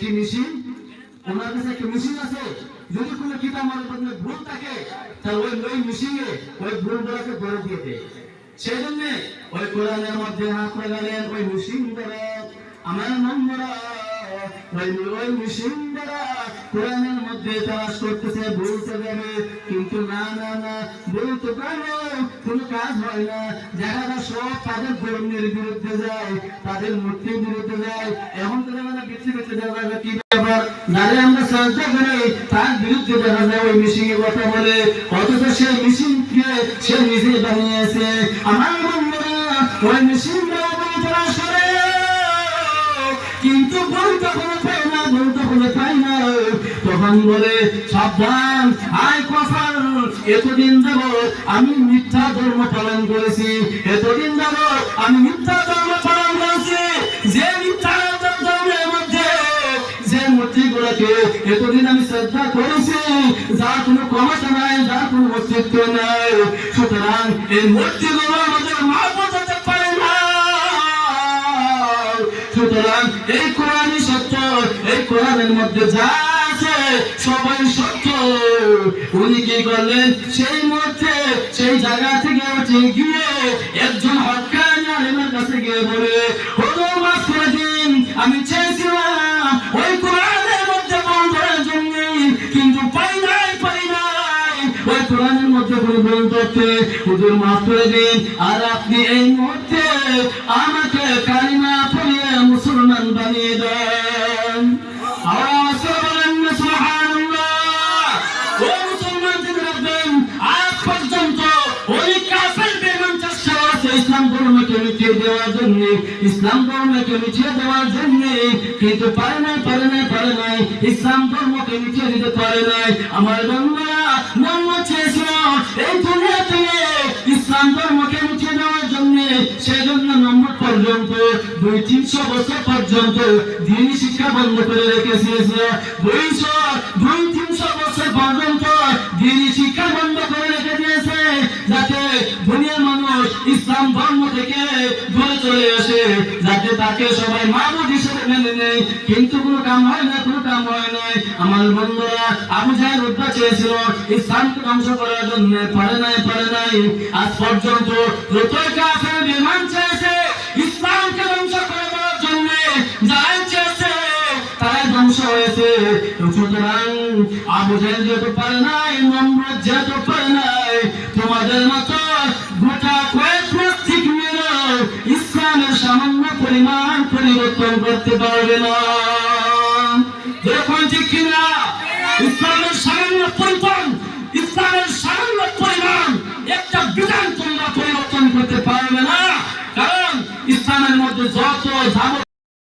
একটি মেশিন, ওনার কাছে একটা মেশিন আছে, যদি কোনো কিতাব আমার মধ্যে ভুল থাকে তাহলে ওই মেশিনে ওই ভুলগুলোকে ধরে দিয়ে দেয়। সেই জন্য ওই কোরআনের মধ্যে হাত লাগালেন ওই মেশিন দ্বারা আমার নম্বরা ওই মেশিন দ্বারা কোরআনের মধ্যে তালাশ করতেছে, বলতে যাবে কিন্তু না বলতে পারো কোনো কাজ হয় না। যারা সব তাদের ধর্মের বিরুদ্ধে যায়, তাদের মূর্তির বিরুদ্ধে যায়, এখন তো যারা পৃথিবীতে যারা কি ব্যাপার যারা আমরা শ্রদ্ধা করি তার বিরুদ্ধে দেখা যায় ওই মেশিনের কথা বলে, অথচ সেই মেশিনকে সে নিজে বানিয়েছে। আমার বন্ধুরা ওই মেশিন তালাশ করে কিন্তু বলতে পায় না, বলতে পায় না। তখন বলে সাবধান, আয় কফার, এতদিন যাব আমি মিথ্যা ধর্ম পালন করেছি, এতদিন যাব আমি মিথ্যা ধর্ম পালন করেছি। যে মিথ্যা ধর্মের মধ্যে যে মূর্তিগুলোকে এতদিন আমি শ্রদ্ধা করেছি, যার কোনো ক্ষমতা নাই, যার কোনো অস্তিত্ব নাই, সুতরাং এই মূর্তিগুলো আমাদের মা বোঝাতে পারে না। সুতরাং এই কোরআনই সত্য, এই কোরআনের মধ্যে যা আছে সবাই সত্য। উনি কি করলেন, সেই মধ্যে সেই জায়গা থেকে উঠে গিয়ে একজন হক্কানি আলেমের কাছে গিয়ে বলে, হুজুর মাফ করে দিন, আমি চেয়েছিলাম ওই কোরআনের মধ্যে বন্ধের জন্য কিন্তু পাই নাই ওই কোরআনের মধ্যে বন্ধ করতে, হুজুর মাফ করে দিন। আর আপনি এই মুহূর্তে আমাকে কালিমা পড়িয়ে মুসলমান বানিয়ে দেন। আওয়াজ বলেন না সুবহানাল্লাহ। ও মুসলমান থেকে রাখবেন, আজ পর্যন্ত ওই কাফের বেঈমান চেষ্টা করেছে ইসলাম ধর্মকে মিটিয়ে দেওয়ার জন্য, ইসলাম ধর্মকে মিটিয়ে দেওয়ার জন্য, কিন্তু পারে নাই, ইসলাম ধর্মকে মিটিয়ে দিতে পারে নাই। আমার বন্ধুরা মোহাম্মদ চেয়েছিল এই দুনিয়া থেকে ইসলাম ধর্মকে মিটিয়ে দেওয়ার জন্য, সেজন্য নম্বর পর্যন্ত 200-300 বছর পর্যন্ত দ্বীনি শিক্ষা বন্ধ করে রেখেছিল। 200-300 বছর পর্যন্ত দ্বীনি শিক্ষা বন্ধ করে রেখে দিয়েছে, যাতে দুনিয়ার মানুষ ইসলাম ধর্ম থেকে দূরে চলে আসে, যাতে তাকে সবাই মাবুদ হিসেবে মেনে নেয়। কিন্তু কোনো কাম হয় না। আমার বন্ধুরা আবু জাহেল উদ্ভা চেয়েছিল ইসলামকে ধ্বংস করার জন্য, পারে নাই। আজ পর্যন্ত যতই কাফের বেঈমান চেয়েছে ইসলামকে ধ্বংস করার জন্য, যারা চেয়েছে তারাই ধ্বংস হয়েছে। সুতরাং আবু জাহেল যেহেতু পারে নাই, নমরুদ যেহেতু পারে নাই, তোমাদের মতো গোটা কয়েক নাস্তিক মিলে ইসলামের সামান্য পরিমাণ পরিবর্তন করতে পারবে না। যখন ঠিক কিনা ইসলামের সামান্য পরিমাণ একটা বিধান তোমরা পরিবর্তন করতে পারবে না, কারণ ইসলামের মধ্যে যত